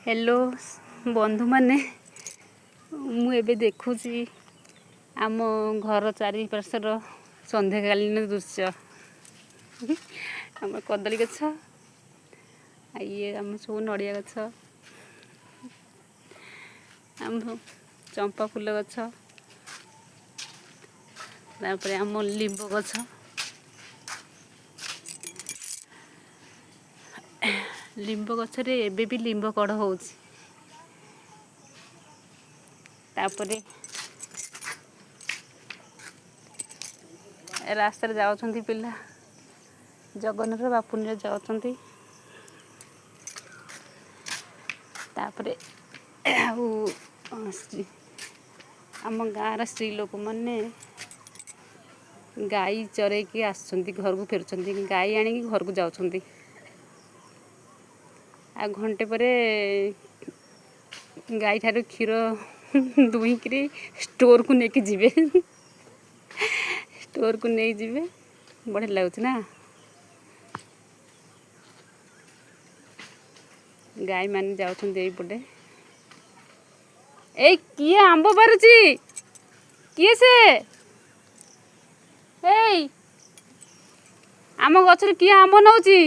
hello बंधु माने मु एबे देखुची आम घर चारिपार्श्वर संध्याकालीन दृश्य आम कदली गछ ये आम सब नड़िया गछ आम चंपा फूल गछ तापर आम लिंब गछ लिंब गछरे एबे भी लिंब कढ़ होउची तापरे रास्ता जाउछंती पिला जगन्नाथ बापुनी जाउछंती तापरे आम गाँव स्त्री लोक मैंने गाई चरे की आसुंती घर को फेरुछंती गाई आनी घर को जाउछंती आ घंटे परे गाई ठारू क्षीर दुईकरी स्टोर को लेके जीवे स्टोर को नहीं जीवे बढ़िया लगुच ना गाई मान जाउछंती एपटे ए किए आंब पारुची किए से ए आम गछरे किए आंब नउची